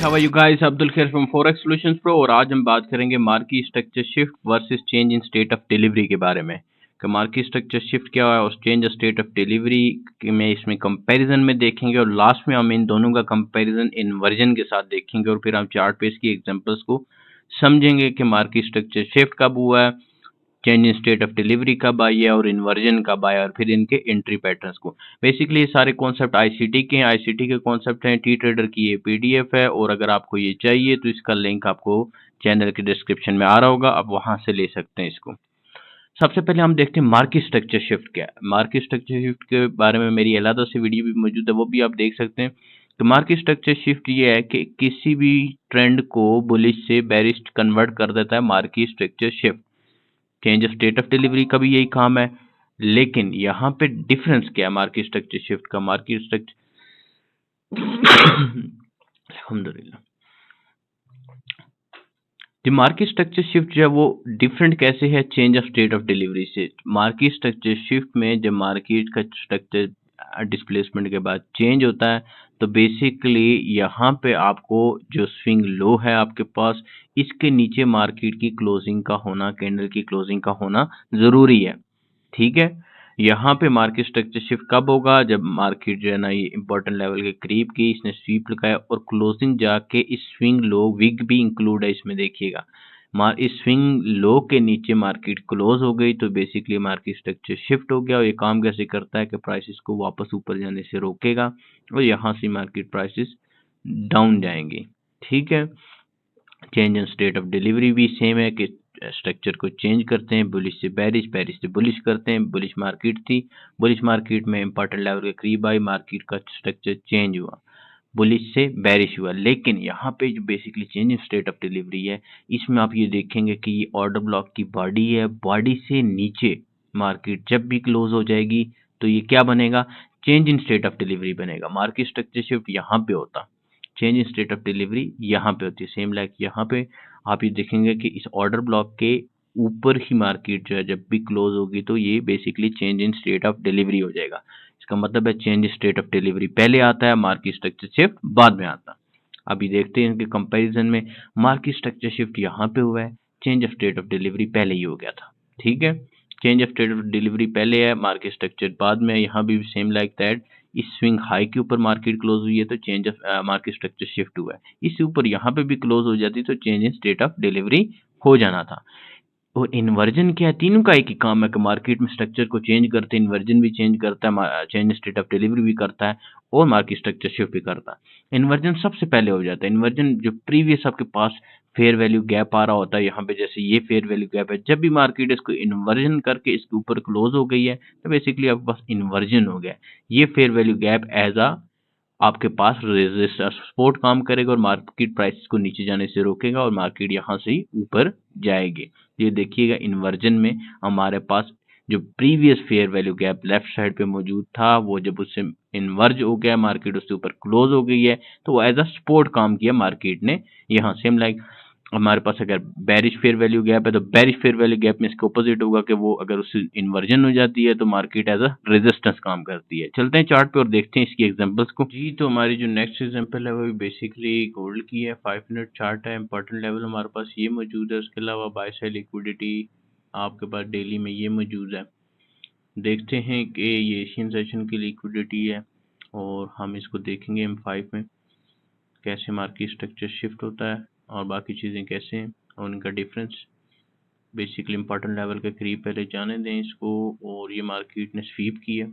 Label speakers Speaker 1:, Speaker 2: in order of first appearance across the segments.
Speaker 1: How are you guys? Abdul Khair from forex solutions pro. और आज हम बात करेंगे market structure shift versus change in state of delivery के बारे में कि मार्केट स्ट्रक्चर शिफ्ट क्या है और चेंज स्टेट ऑफ डिलीवरी में इसमें कंपैरिजन में देखेंगे और लास्ट में हम इन दोनों का कंपैरिजन इन्वर्जन के साथ देखेंगे और फिर हम चार्ट पे इसकी एग्जांपल्स को समझेंगे कि मार्केट स्ट्रक्चर शिफ्ट कब हुआ है, change in state of delivery कब आई है और इन्वर्जन कब आया और फिर इनके एंट्री पैटर्न्स को। बेसिकली ये सारे कॉन्सेप्ट आईसीटी के हैं, आईसीटी के कॉन्सेप्ट हैं। टी ट्रेडर की ये पीडीएफ है और अगर आपको ये चाहिए तो इसका लिंक आपको चैनल के डिस्क्रिप्शन में आ रहा होगा, आप वहां से ले सकते हैं इसको। सबसे पहले हम देखते हैं मार्केट स्ट्रक्चर शिफ्ट क्या है। मार्केट स्ट्रक्चर शिफ्ट के बारे में मेरी अलग से वीडियो भी मौजूद है, वो भी आप देख सकते हैं। तो मार्केट स्ट्रक्चर शिफ्ट ये है कि किसी भी ट्रेंड को बुलिश से बेरिश कन्वर्ट कर देता है market structure shift. Change state of delivery का भी यही काम है, लेकिन यहाँ पे डिफरेंस क्या है मार्केट स्ट्रक्चर शिफ्ट का। मार्केट स्ट्रक्चर अल्हम्दुलिल्लाह, जो मार्केट स्ट्रक्चर शिफ्ट जो है वो डिफरेंट कैसे है change of state of delivery से। मार्केट स्ट्रक्चर शिफ्ट में जब मार्केट का स्ट्रक्चर डिस्प्लेसमेंट के बाद चेंज होता है तो बेसिकली यहाँ पे आपको जो स्विंग लो है आपके पास, इसके नीचे मार्केट की क्लोजिंग का होना, कैंडल की क्लोजिंग का होना जरूरी है। ठीक है, यहाँ पे मार्केट स्ट्रक्चर शिफ्ट कब होगा? जब मार्केट जो है ना ये इंपॉर्टेंट लेवल के करीब की, इसने स्वीप लगाया और क्लोजिंग जाके इस स्विंग लो, विग भी इंक्लूड है इसमें, देखिएगा इस स्विंग लो के नीचे मार्केट क्लोज हो गई तो बेसिकली मार्केट स्ट्रक्चर शिफ्ट हो गया। और ये काम कैसे करता है कि प्राइसेस को वापस ऊपर जाने से रोकेगा और यहाँ से मार्केट प्राइसेस डाउन जाएंगी। ठीक है, change in state of delivery भी सेम है कि स्ट्रक्चर को चेंज करते हैं, बुलिश से बेरिश, बेरिश से बुलिश करते हैं। बुलिश मार्केट थी, बुलिश मार्केट में इंपॉर्टेंट लेवल के करीब आई, मार्केट का स्ट्रक्चर चेंज हुआ, बुलिश से बेरिश हुआ। लेकिन यहाँ पे जो basically change in state of delivery है, इसमें आप ये देखेंगे कि ये ऑर्डर ब्लॉक की बॉडी है, बॉडी से नीचे मार्केट जब भी क्लोज हो जाएगी तो ये क्या बनेगा? Change in state of delivery बनेगा। मार्केट स्ट्रक्चर शिफ्ट यहाँ पे होता, change in state of delivery यहाँ पे होती है। सेम लाइक यहाँ पे आप ये देखेंगे कि इस ऑर्डर ब्लॉक के ऊपर ही मार्केट जो है जब भी क्लोज होगी तो ये basically change in state of delivery हो जाएगा। इसका मतलब है चेंज स्टेट ऑफ डिलीवरी पहले आता है, मार्केट स्ट्रक्चर शिफ्ट बाद में आता है। अभी देखते हैं इनके कंपैरिजन में, मार्केट स्ट्रक्चर शिफ्ट यहाँ पे हुआ है, change of state of delivery पहले ही हो गया था। ठीक है, change of state of delivery पहले है, मार्केट स्ट्रक्चर बाद में। यहाँ भी सेम लाइक दैट, इस स्विंग हाई के ऊपर मार्केट क्लोज हुई है तो change of market structure shift हुआ है। इससे ऊपर यहाँ पे भी क्लोज हो जाती तो change in state of delivery हो जाना था। और इन्वर्जन क्या है? तीनों का एक ही काम है कि मार्केट में स्ट्रक्चर को चेंज करते हैं, इन्वर्जन भी चेंज करता है, चेंज स्टेट ऑफ डिलीवरी भी करता है और मार्केट स्ट्रक्चर शिफ्ट भी करता है। इन्वर्जन सबसे पहले हो जाता है। इन्वर्जन जो प्रीवियस आपके पास फेयर वैल्यू गैप आ रहा होता है, यहाँ पे जैसे ये फेयर वैल्यू गैप है, जब भी मार्केट इसको इन्वर्जन करके इसके ऊपर क्लोज हो गई है तो बेसिकली आपके पास इन्वर्जन हो गया। ये fair value gap as a आपके पास रेजिस्टर सपोर्ट काम करेगा और मार्केट प्राइस को नीचे जाने से रोकेगा और मार्केट यहाँ से ही ऊपर जाएगी। ये देखिएगा इन्वर्जन में हमारे पास जो previous fair value gap left side पे मौजूद था, वो जब उससे इन्वर्ज हो गया, मार्केट उससे ऊपर क्लोज हो गई है तो वो एज अ सपोर्ट काम किया मार्केट ने। यहाँ सेम लाइक हमारे पास अगर बेरिश फेयर वैल्यू गैप है तो बेरिश फेयर वैल्यू गैप में इसके ऑपोजिट होगा कि वो अगर उससे इन्वर्जन हो जाती है तो मार्केट एज अ रेजिस्टेंस काम करती है। चलते हैं चार्ट पे और देखते हैं इसकी एग्जांपल्स को। जी, तो हमारी जो नेक्स्ट एग्जांपल है वो बेसिकली गोल्ड की है। 5 मिनट चार्ट है, इंपॉर्टेंट लेवल हमारे पास ये मौजूद है, उसके अलावा बाय साइड लिक्विडिटी आपके पास डेली में ये मौजूद है। देखते हैं कि ये एशियन सेशन की लिक्विडिटी है और हम इसको देखेंगे M5 में कैसे मार्केट स्ट्रक्चर शिफ्ट होता है और बाकी चीज़ें कैसे हैं और उनका डिफरेंस। बेसिकली इंपॉर्टेंट लेवल के करीब पहले जाने दें इसको और ये मार्केट ने स्वीप किया,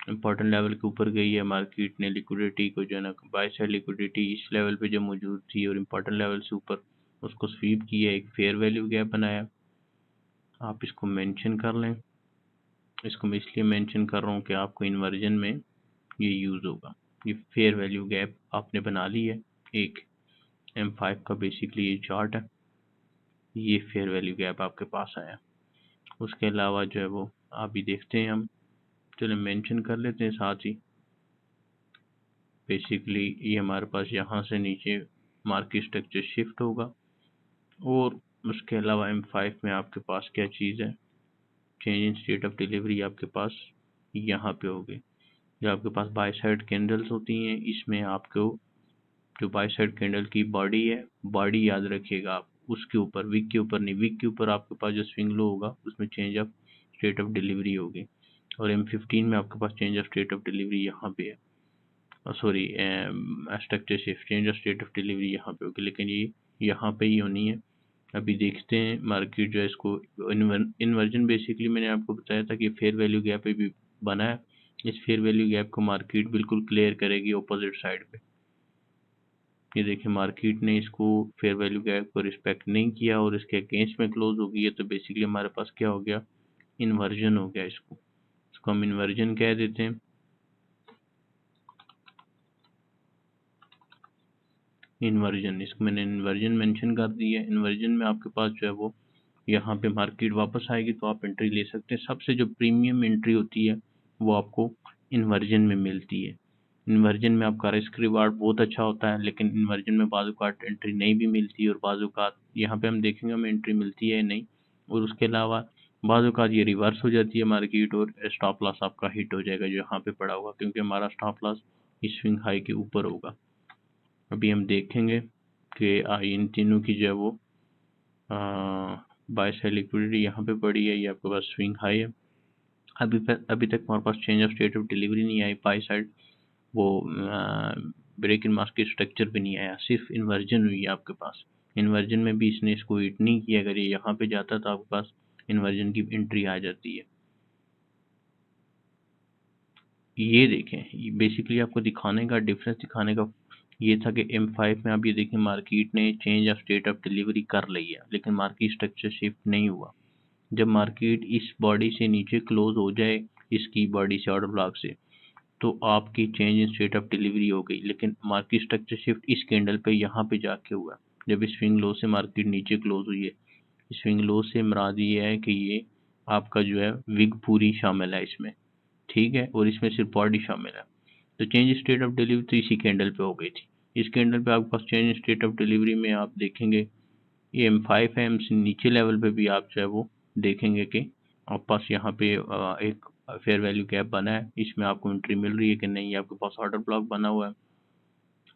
Speaker 1: इंपॉर्टेंट लेवल के ऊपर गई है मार्केट ने, लिक्विडिटी को जो है ना बाय साइड लिक्विडिटी इस लेवल पे जो मौजूद थी और इंपॉर्टेंट लेवल से ऊपर उसको स्वीप किया, एक फेयर वैल्यू गैप बनाया। आप इसको मेंशन कर लें, इसको मैं इसलिए मेंशन कर रहा हूँ कि आपको इन्वर्जन में ये यूज़ होगा। ये फेयर वैल्यू गैप आपने बना ली है एक, M5 का बेसिकली ये चार्ट है, ये फेयर वैल्यू गैप आपके पास आया। उसके अलावा जो है वो आप भी देखते हैं, हम चलो मेंशन कर लेते हैं साथ ही। बेसिकली ये हमारे पास यहाँ से नीचे मार्केट स्ट्रक्चर शिफ्ट होगा और उसके अलावा M5 में आपके पास क्या चीज़ है, change in state of delivery आपके पास यहाँ पे होगी। जो आपके पास बाय साइड कैंडल्स होती हैं इसमें आपको जो बाय साइड कैंडल की बॉडी है, बॉडी याद रखिएगा आप, उसके ऊपर, विक के ऊपर नहीं, विक के ऊपर आपके पास जो स्विंग लो होगा उसमें change of state of delivery होगी। और M15 में आपके पास change of state of delivery यहाँ पे है, sorry structure shift, change of state of delivery यहाँ पे होगी, लेकिन ये यहाँ पे ही होनी है। अभी देखते हैं मार्केट जो है इसको इन्वर्जन, बेसिकली मैंने आपको बताया था कि फेयर वैल्यू गैप पे भी बना है। इस फेयर वैल्यू गैप को मार्केट बिल्कुल क्लियर करेगी ऑपोजिट साइड पे। ये देखिए मार्केट ने इसको फेयर वैल्यू गैप को रिस्पेक्ट नहीं किया और इसके अगेंस्ट में क्लोज हो गई है, तो बेसिकली हमारे पास क्या हो गया, इन्वर्जन हो गया। इसको हम इन्वर्जन कह देते हैं। इन्वर्जन, इसको मैंने इन्वर्जन मेंशन कर दिया है। इन्वर्जन में आपके पास जो है वो यहाँ पे मार्केट वापस आएगी तो आप एंट्री ले सकते हैं। सबसे जो प्रीमियम एंट्री होती है वो आपको इन्वर्जन में मिलती है। इन्वर्जन में आपका रिस्क रिवार्ड बहुत अच्छा होता है, लेकिन इन्वर्जन में बाजू का एंट्री नहीं भी मिलती है, और बाजू का यहाँ पे हम देखेंगे हमें एंट्री मिलती है नहीं। और उसके अलावा बाजू का ये रिवर्स हो जाती है मार्केट, और स्टॉप लॉस आपका हिट हो जाएगा जो यहाँ पे पड़ा होगा, क्योंकि हमारा स्टॉप लॉस इस स्विंग हाई के ऊपर होगा। अभी हम देखेंगे कि इन तीनों की जो है वो बाय साइड लिक्विडिटी यहाँ पे पड़ी है, ये आपके पास स्विंग हाई है। अभी तक हमारे पास change of state of delivery नहीं आई बाय साइड, वो ब्रेक इन मार्केट स्ट्रक्चर भी नहीं आया, सिर्फ इन्वर्जन हुई है आपके पास। इन्वर्जन में भी इसने इसको हिट नहीं किया, अगर ये यहाँ पे जाता तो आपके पास इन्वर्जन की एंट्री आ जाती है। ये देखें, बेसिकली आपको दिखाने का, डिफरेंस दिखाने का ये था कि M5 में आप ये देखें मार्केट ने change of state of delivery कर ली है, लेकिन मार्केट स्ट्रक्चर शिफ्ट नहीं हुआ। जब मार्केट इस बॉडी से नीचे क्लोज हो जाए, इसकी बॉडी से, ऑर्डर ब्लॉक से, तो आपकी change in state of delivery हो गई। लेकिन मार्केट स्ट्रक्चर शिफ्ट इस कैंडल पे यहाँ पे जाके हुआ, जब इस स्विंग लो से मार्केट नीचे क्लोज हुई है। स्विंग लो से मुराद ये है कि ये आपका जो है विग पूरी शामिल है इसमें, ठीक है, और इसमें सिर्फ बॉडी शामिल है। तो चेंज स्टेट ऑफ डिलीवरी तो इसी कैंडल पे हो गई थी। इस कैंडल पे आपके पास चेंज स्टेट ऑफ डिलीवरी में आप देखेंगे ये M5 है, M से नीचे लेवल पे भी आप जो है वो देखेंगे कि आपके पास यहाँ पे एक फेयर वैल्यू गैप बना है, इसमें आपको एंट्री मिल रही है कि नहीं। आपके पास ऑर्डर ब्लॉक बना हुआ है।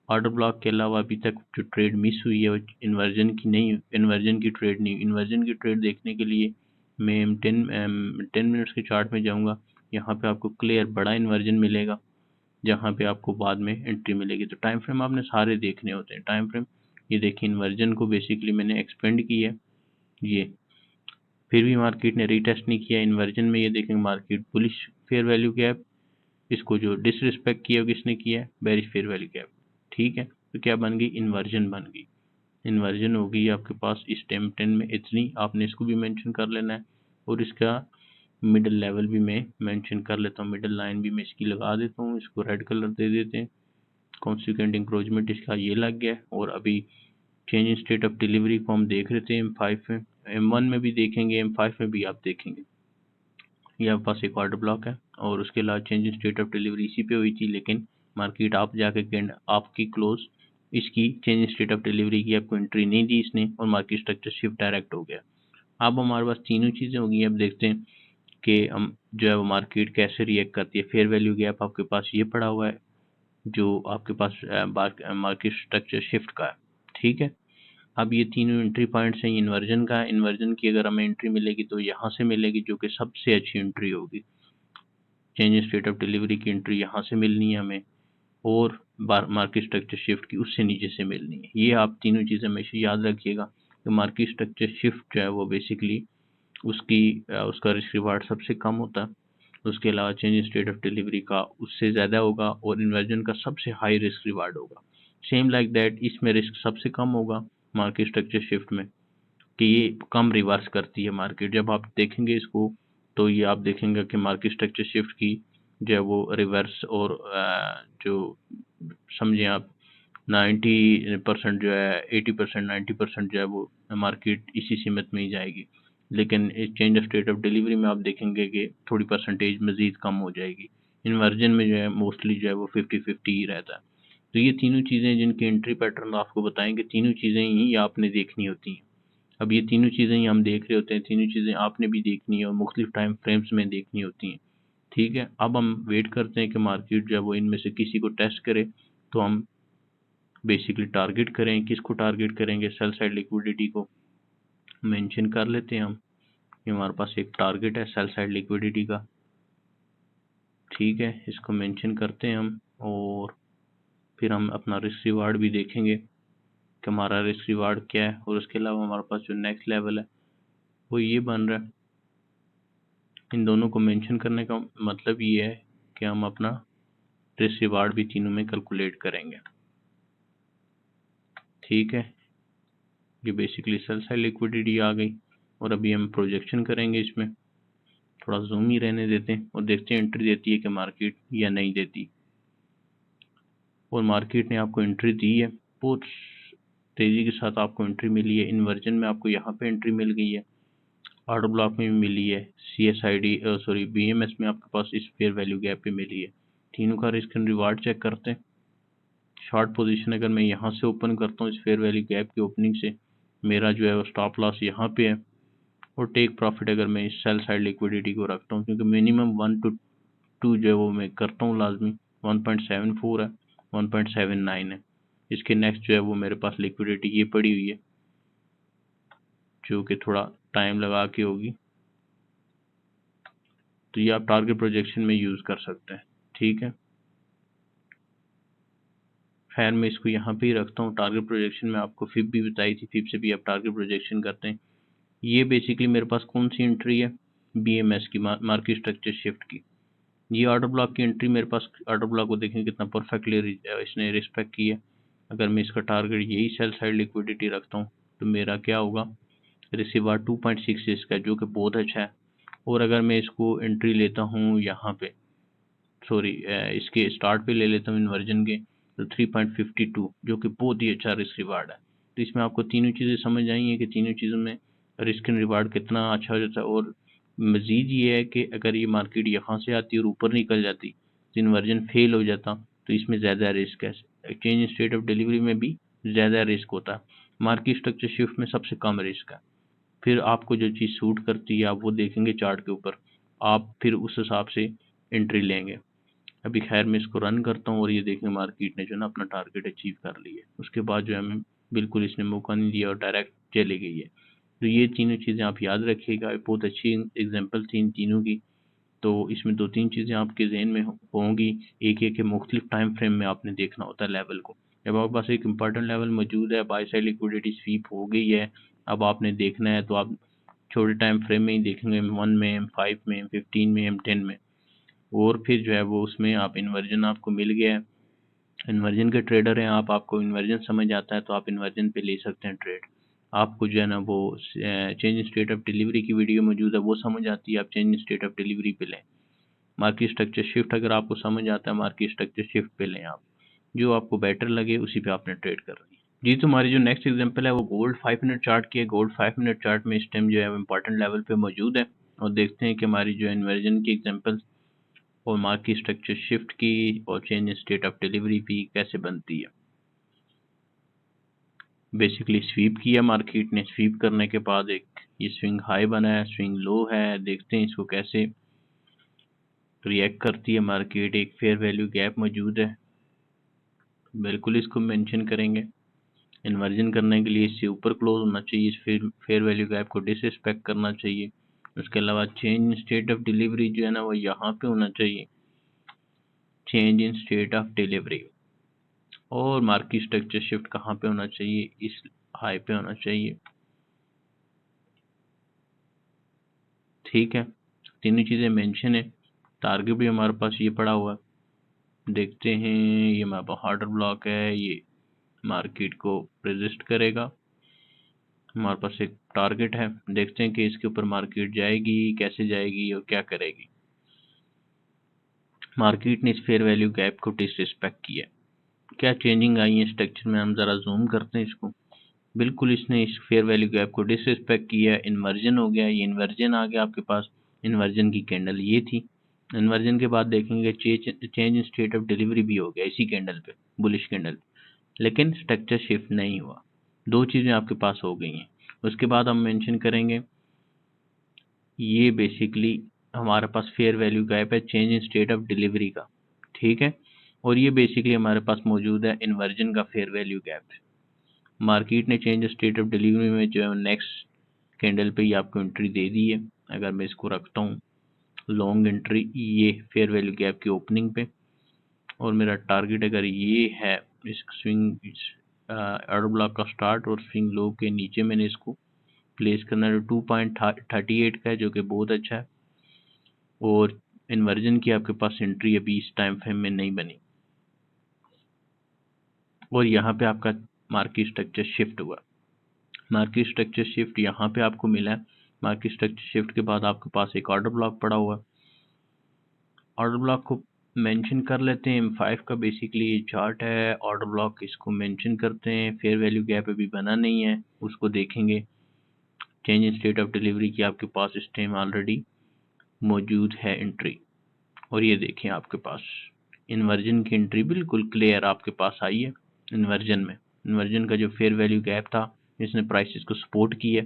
Speaker 1: ऑर्डर ब्लॉक के अलावा अभी तक जो ट्रेड मिस हुई है वो इन्वर्जन की नहीं, इन्वर्जन की ट्रेड नहीं। इन्वर्जन की ट्रेड देखने के लिए मैं 10 मिनट्स के चार्ट में जाऊँगा, यहाँ पे आपको क्लियर बड़ा इन्वर्जन मिलेगा, जहाँ पे आपको बाद में एंट्री मिलेगी। तो टाइम फ्रेम आपने सारे देखने होते हैं। टाइम फ्रेम ये देखिए, इन्वर्जन को बेसिकली मैंने एक्सपेंड की है, ये फिर भी मार्केट ने रीटेस्ट नहीं किया। इन्वर्जन में ये देखेंगे market bullish fair value gap, इसको जो डिसरिस्पेक्ट किया किसने किया है, बेरिश फेयर वैल्यू गैप, ठीक है। तो क्या बन गई, इन्वर्जन बन गई। इन्वर्जन हो गई आपके पास इस टाइम 10 में इतनी, आपने इसको भी मेंशन कर लेना है। और इसका मिडिल लेवल भी मैं मेंशन कर लेता हूँ, मिडिल लाइन भी मैं इसकी लगा देता हूँ, इसको रेड कलर दे देते हैं। कॉन्सिक्वेंट इंक्रोचमेंट इसका ये लग गया है। और अभी change in state of delivery को हम देख रहे थे M5 में, M1 में भी देखेंगे, M5 में भी आप देखेंगे। ये आपके पास एक ऑर्डर ब्लॉक है, और उसके अलावा change in state of delivery इसी पे हुई थी, लेकिन मार्केट आप जाके आपकी क्लोज इसकी change in state of delivery की आपको एंट्री नहीं दी इसने, और मार्केट स्ट्रक्चर शिफ्ट डायरेक्ट हो गया। अब हमारे पास तीनों चीज़ें हो गई। अब देखते हैं कि हम जो है वो मार्केट कैसे रिएक्ट करती है। फेयर वैल्यू गैप आपके पास ये पड़ा हुआ है, जो आपके पास मार्केट स्ट्रक्चर शिफ्ट का है, ठीक है। अब ये तीनों एंट्री पॉइंट्स हैं, इन्वर्जन का है। इन्वर्जन की अगर हमें एंट्री मिलेगी तो यहाँ से मिलेगी, जो कि सबसे अच्छी एंट्री होगी। Change in state of delivery की एंट्री यहाँ से मिलनी है हमें, और मार्केट स्ट्रक्चर शिफ्ट की उससे नीचे से मिलनी है। ये आप तीनों चीज़ें हमेशा याद रखिएगा कि मार्केट स्ट्रक्चर शिफ्ट जो है वो बेसिकली उसका रिस्क रिवार्ड सबसे कम होता है। उसके अलावा change in state of delivery का उससे ज़्यादा होगा, और इन्वर्जन का सबसे हाई रिस्क रिवार्ड होगा। सेम लाइक दैट इसमें रिस्क सबसे कम होगा मार्केट स्ट्रक्चर शिफ्ट में, कि ये कम रिवर्स करती है मार्केट। जब आप देखेंगे इसको तो ये आप देखेंगे कि मार्केट स्ट्रक्चर शिफ्ट की जो है वो रिवर्स, और जो समझें आप 90% जो है, 80% 90% जो है वो मार्केट इसी सीमित में ही जाएगी। लेकिन इस change of state of delivery में आप देखेंगे कि थोड़ी परसेंटेज मज़ीद कम हो जाएगी। इन्वर्जन में जो है मोस्टली जो है वो 50-50 ही रहता है। तो ये तीनों चीज़ें जिनकी एंट्री पैटर्न आपको बताएंगे, तीनों चीज़ें ही आपने देखनी होती हैं। अब ये तीनों चीज़ें ही हम देख रहे होते हैं, तीनों चीज़ें आपने भी देखनी है और मुख्तलिफ टाइम फ्रेम्स में देखनी होती हैं, ठीक है। अब हम वेट करते हैं कि मार्केट जो है वो इनमें से किसी को टेस्ट करे, तो हम बेसिकली टारगेट करें, किसको टारगेट करेंगे, सेल साइड लिक्विडिटी को मेंशन कर लेते हैं हम। ये हमारे पास एक टारगेट है सेल साइड लिक्विडिटी का, ठीक है, इसको मेंशन करते हैं हम। और फिर हम अपना रिस्क रिवार्ड भी देखेंगे कि हमारा रिस्क रिवार्ड क्या है। और उसके अलावा हमारे पास जो नेक्स्ट लेवल है वो ये बन रहा है। इन दोनों को मेंशन करने का मतलब ये है कि हम अपना रिस्क रिवार्ड भी तीनों में कैलकुलेट करेंगे, ठीक है। ये बेसिकली सेल साइड लिक्विडिटी आ गई। और अभी हम प्रोजेक्शन करेंगे इसमें, थोड़ा जूम ही रहने देते हैं और देखते हैं एंट्री देती है कि मार्केट या नहीं देती। और मार्केट ने आपको एंट्री दी है, बहुत तेजी के साथ आपको एंट्री मिली है। इन्वर्जन में आपको यहाँ पे एंट्री मिल गई है, ऑर्डर ब्लॉक में भी मिली है, बीएमएस में आपके पास इस फेयर वैल्यू गैप पे मिली है। तीनों का रिस्क एंड रिवार्ड चेक करते हैं। शॉर्ट पोजीशन अगर मैं यहाँ से ओपन करता हूँ इस फेयर वैल्यू गैप की ओपनिंग से, मेरा जो है वो स्टॉप लॉस यहाँ पे है। और टेक प्रॉफिट अगर मैं इस सेल साइड लिक्विडिटी को रखता हूँ, क्योंकि मिनिमम 1 to 2 जो है वो मैं करता हूँ लाजमी, 1.74 है, 1.79 है। इसके नेक्स्ट जो है वो मेरे पास लिक्विडिटी ये पड़ी हुई है, जो कि थोड़ा टाइम लगा के होगी। तो ये आप टारगेट प्रोजेक्शन में यूज कर सकते हैं, ठीक है। खैर मैं इसको यहाँ पे ही रखता हूँ। टारगेट प्रोजेक्शन में आपको फिब भी बताई थी, फिब से भी आप टारगेट प्रोजेक्शन करते हैं। ये बेसिकली मेरे पास कौन सी एंट्री है, बीएमएस की, मार्केट स्ट्रक्चर शिफ्ट की। ये ऑर्डर ब्लॉक की एंट्री मेरे पास, ऑर्डर ब्लॉक को देखें कितना परफेक्टली इसने रिस्पेक्ट की है। अगर मैं इसका टारगेट यही सेल साइड लिक्विडिटी रखता हूँ तो मेरा क्या होगा, रिसीवर 2.66 का, जो कि बहुत अच्छा है। और अगर मैं इसको एंट्री लेता हूँ यहाँ पे, सॉरी इसके स्टार्ट पे ले लेता हूँ इन्वर्जन के, तो 3.52, जो कि बहुत ही अच्छा रिस्क रिवार्ड है। तो इसमें आपको तीनों चीज़ें समझ आई हैं कि तीनों चीज़ों में रिस्क एंड रिवार्ड कितना अच्छा हो जाता है। और मज़ीद ये है कि अगर ये मार्केट यहाँ से आती और ऊपर निकल जाती तो इन्वर्जन फेल हो जाता, तो इसमें ज़्यादा रिस्क है। एक्सचेंज स्टेट ऑफ डिलीवरी में भी ज़्यादा रिस्क होता है, मार्केट स्ट्रक्चर शिफ्ट में सबसे कम रिस्क है। फिर आपको जो चीज़ सूट करती है आप वो देखेंगे चार्ट के ऊपर, आप फिर उस हिसाब से एंट्री लेंगे। अभी खैर मैं इसको रन करता हूँ और ये देखें मार्केट ने जो है ना अपना टारगेट अचीव कर लिया है। उसके बाद जो है हमें बिल्कुल इसने मौका नहीं दिया और डायरेक्ट चली गई है। तो ये तीनों चीज़ें आप याद रखिएगा, बहुत अच्छी एग्जांपल थी इन तीनों की। तो इसमें दो तीन चीज़ें आपके जहन में होंगी। एक है कि मुख्तलिफ टाइम फ्रेम में आपने देखना होता है लेवल को। जब आपके पास एक इंपॉर्टेंट लेवल मौजूद है, बाय साइड लिक्विडिटी स्वीप हो गई है, अब आपने देखना है तो आप छोटे टाइम फ्रेम में ही देखेंगे, 1 में, M5 में, M15 में, M10 में। और फिर जो है वो उसमें आप इन्वर्जन आपको मिल गया है, इन्वर्जन के ट्रेडर हैं आप, आपको इन्वर्जन समझ आता है तो आप इन्वर्जन पे ले सकते हैं ट्रेड। आपको जो है ना वो चेंज स्टेट ऑफ डिलीवरी की वीडियो मौजूद है, वो समझ आती है, आप चेंज स्टेट ऑफ डिलीवरी पे लें। मार्केट स्ट्रक्चर शिफ्ट अगर आपको समझ आता है, मार्केट स्ट्रक्चर शिफ्ट पे लें आप, जो आपको बेटर लगे उसी पे आपने ट्रेड करनी है। जी, तो हमारी जो नेक्स्ट एग्जांपल है वो गोल्ड 5 मिनट चार्ट की है। गोल्ड 5 मिनट चार्ट में इस टाइम जो है वो इंपॉर्टेंट लेवल पे मौजूद है। और देखते हैं कि हमारी जो इन्वर्जन की एग्जांपल और मार्केट स्ट्रक्चर शिफ्ट की और change in state of delivery भी कैसे बनती है। बेसिकली स्वीप किया मार्केट ने, स्वीप करने के बाद एक ये स्विंग हाई बना है, स्विंग लो है, देखते हैं इसको कैसे रिएक्ट करती है मार्केट। एक फेयर वैल्यू गैप मौजूद है, बिल्कुल इसको मेंशन करेंगे। इन्वर्जन करने के लिए इससे ऊपर क्लोज होना चाहिए, इस फेयर वैल्यू गैप को डिसरिस्पेक्ट करना चाहिए। उसके अलावा change in state of delivery जो है ना वो यहाँ पे होना चाहिए, change in state of delivery. और मार्केट स्ट्रक्चर शिफ्ट कहाँ पे होना चाहिए, इस हाई पे होना चाहिए, ठीक है। तीनों चीज़ें मेंशन है। टारगेट भी हमारे पास ये पड़ा हुआ है, देखते हैं। ये हमारे पास ऑर्डर ब्लॉक है, ये मार्केट को रेजिस्ट करेगा। हमारे पास एक टारगेट है, देखते हैं कि इसके ऊपर मार्केट जाएगी, कैसे जाएगी और क्या करेगी। मार्केट ने इस फेयर वैल्यू गैप को डिसरिस्पेक्ट किया, क्या चेंजिंग आई है स्ट्रक्चर में, हम ज़रा जूम करते हैं इसको। बिल्कुल इसने इस फेयर वैल्यू गैप को डिसरिस्पेक्ट किया, इन्वर्जन हो गया, ये इन्वर्जन आ गया आपके पास। इन्वर्जन की कैंडल ये थी। इन्वर्जन के बाद देखेंगे change in state of delivery भी हो गया इसी कैंडल पे, बुलिश कैंडल, लेकिन स्ट्रक्चर शिफ्ट नहीं हुआ। दो चीज़ें आपके पास हो गई हैं। उसके बाद हम मेंशन करेंगे, ये बेसिकली हमारे पास फेयर वैल्यू गैप है change in state of delivery का, ठीक है। और ये बेसिकली हमारे पास मौजूद है इन्वर्जन का फेयर वैल्यू गैप। मार्केट ने चेंज स्टेट ऑफ डिलीवरी में जो है नेक्स्ट कैंडल पे ही आपको एंट्री दे दी है। अगर मैं इसको रखता हूँ लॉन्ग एंट्री ये फेयर वैल्यू गैप की ओपनिंग पे, और मेरा टारगेट अगर ये है इस स्विंग ऑर्डर ब्लॉक का स्टार्ट और स्विंग लो के नीचे मैंने इसको प्लेस करना है, 2.38 का है जो कि बहुत अच्छा है। और इन्वर्जन की आपके पास एंट्री अभी इस टाइम फ्रेम में नहीं बनी, और यहाँ पे आपका मार्केट स्ट्रक्चर शिफ्ट हुआ। मार्केट स्ट्रक्चर शिफ्ट यहाँ पे आपको मिला है। मार्केट स्ट्रक्चर शिफ्ट के बाद आपके पास एक ऑर्डर ब्लॉक पड़ा हुआ है। ऑर्डर ब्लॉक को मेंशन कर लेते हैं, M5 का बेसिकली ये चार्ट है। ऑर्डर ब्लॉक इसको मेंशन करते हैं। फेयर वैल्यू गैप अभी बना नहीं है, उसको देखेंगे। Change in state of delivery की आपके पास इस टाइम ऑलरेडी मौजूद है एंट्री, और ये देखें आपके पास इन्वर्जन की एंट्री बिल्कुल क्लियर आपके पास आई है। इन्वर्जन का जो फेयर वैल्यू गैप था इसने प्राइसेस को सपोर्ट किया।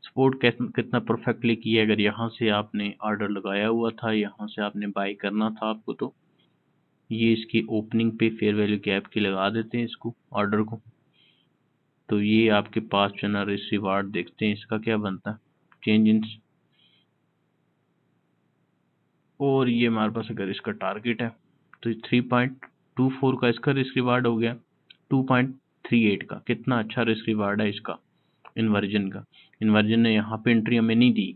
Speaker 1: सपोर्ट कितना परफेक्टली किया। अगर यहाँ से आपने ऑर्डर लगाया हुआ था, यहाँ से आपने बाय करना था आपको, तो ये इसकी ओपनिंग पे फेयर वैल्यू गैप की लगा देते हैं इसको ऑर्डर को। तो ये आपके पास जो ना रिस्क रिवार्ड देखते हैं इसका क्या बनता है चेंज इन, और ये हमारे पास अगर इसका टारगेट है तो 3.24 का इसका रिस्क रिवार्ड हो गया, 2.38 का। कितना अच्छा रिस्क रिवार्ड है इसका इन्वर्जन का। इन्वर्जन ने यहाँ पे एंट्री हमें नहीं दी,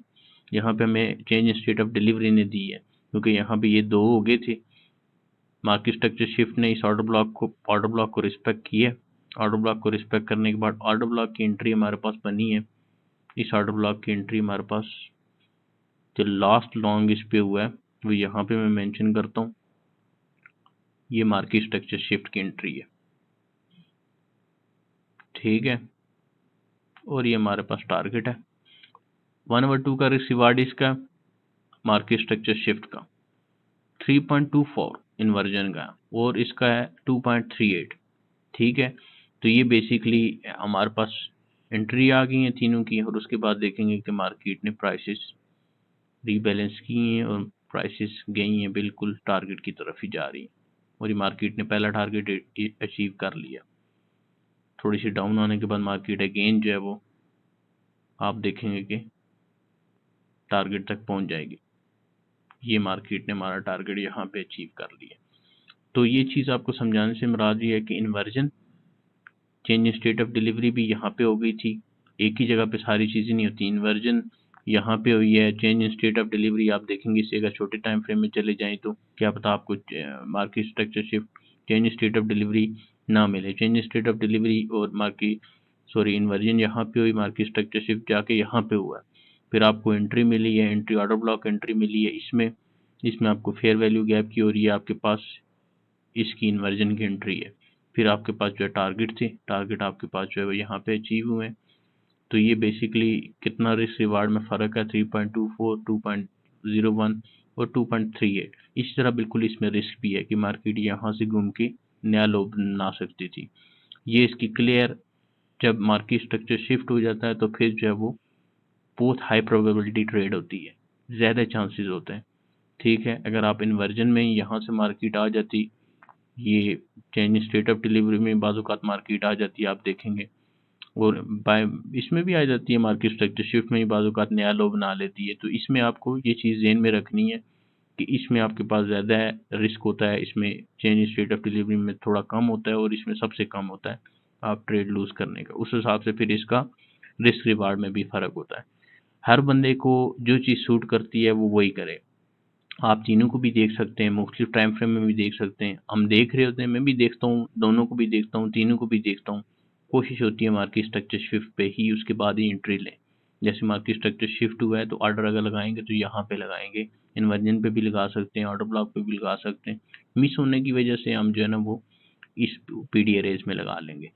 Speaker 1: यहाँ पे हमें change in state of delivery ने दी है, क्योंकि यहाँ पे ये दो हो गए थे। मार्केट स्ट्रक्चर शिफ्ट ने इस ऑर्डर ब्लॉक को रिस्पेक्ट किया। ऑर्डर ब्लॉक को रिस्पेक्ट करने के बाद ऑर्डर ब्लॉक की एंट्री हमारे पास बनी है। इस ऑर्डर ब्लॉक की एंट्री हमारे पास जो लास्ट लॉन्ग इस पे हुआ है वो यहाँ पे मैं मेंशन करता हूँ। ये मार्केट स्ट्रक्चर शिफ्ट की एंट्री है, ठीक है। और ये हमारे पास टारगेट है 1/2 का रिस्क रिवार्ड इसका मार्केट स्ट्रक्चर शिफ्ट का 3.24 इन्वर्जन का, और इसका है 2.38, ठीक है। तो ये बेसिकली हमारे पास एंट्री आ गई है तीनों की, और उसके बाद देखेंगे कि मार्केट ने प्राइसेस रीबैलेंस की हैं और प्राइसेस गई हैं बिल्कुल टारगेट की तरफ ही जा रही हैं, और ये मार्केट ने पहला टारगेट अचीव कर लिया। थोड़ी सी डाउन आने के बाद मार्केट अगेन जो है वो आप देखेंगे कि टारगेट तक पहुंच जाएगी। ये मार्केट ने हमारा टारगेट यहाँ पे अचीव कर लिया। तो ये चीज़ आपको समझाने से मुराद ये है कि inversion change in state of delivery भी यहाँ पे हो गई थी। एक ही जगह पे सारी चीज़ें नहीं होती। इन्वर्जन यहाँ पे हुई है, change in state of delivery आप देखेंगे इसे अगर छोटे टाइम फ्रेम में चले जाएं तो क्या पता आपको market structure shift change in state of delivery ना मिले। Change in state of delivery और इन्वर्जन यहाँ पे हुई, मार्केट स्ट्रक्चर शिफ्ट जाके यहाँ पे हुआ है, फिर आपको एंट्री मिली है, एंट्री ऑर्डर ब्लॉक एंट्री मिली है इसमें आपको फेयर वैल्यू गैप की, और ये आपके पास इसकी इन्वर्जन की एंट्री है। फिर आपके पास जो है टारगेट थे, टारगेट आपके पास जो है वो यहाँ पे अचीव हुए हैं। तो ये बेसिकली कितना रिस्क रिवार्ड में फ़र्क है 3.24, 2.01 और 2.38। इस तरह बिल्कुल इसमें रिस्क भी है कि मार्केट यहाँ से घूम के नया लो बना सकती थी। ये इसकी क्लियर, जब मार्केट स्ट्रक्चर शिफ्ट हो जाता है तो फिर जो है वो बहुत हाई प्रोबेबिलिटी ट्रेड होती है, ज़्यादा चांसेस होते हैं, ठीक है। अगर आप इन्वर्जन में यहाँ से मार्केट आ जाती, ये चेंज स्टेट ऑफ डिलीवरी में बाज़-औक़ात मार्केट आ जाती है आप देखेंगे, और बाय इसमें भी आ जाती है मार्केट स्ट्रक्चर शिफ्ट में ही बाज़-औक़ात नया लो बना लेती है। तो इसमें आपको ये चीज़ ज़हन में रखनी है कि इसमें आपके पास ज़्यादा रिस्क होता है, इसमें चेंज स्टेट ऑफ डिलीवरी में थोड़ा कम होता है, और इसमें सबसे कम होता है आप ट्रेड लूज़ करने का। उस हिसाब से फिर इसका रिस्क रिवार्ड में भी फ़र्क होता है। हर बंदे को जो चीज़ सूट करती है वो वही करे। आप तीनों को भी देख सकते हैं, मुख्तलिफ टाइम फ्रेम में भी देख सकते हैं। हम देख रहे होते हैं, मैं भी देखता हूँ, दोनों को भी देखता हूँ, तीनों को भी देखता हूँ। कोशिश होती है मार्केट स्ट्रक्चर शिफ्ट पे ही उसके बाद ही एंट्री लें। जैसे मार्केट स्ट्रक्चर शिफ्ट हुआ है तो ऑर्डर अगर लगाएंगे तो यहाँ पे लगाएंगे, इन्वर्जन पे भी लगा सकते हैं, ऑर्डर ब्लॉक पे भी लगा सकते हैं। मिस होने की वजह से हम जो है ना वो इस पीडी एरेज में लगा लेंगे।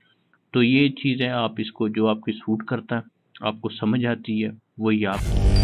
Speaker 1: तो ये चीज़ है, आप इसको जो आपकी सूट करता है, आपको समझ आती है, वही आप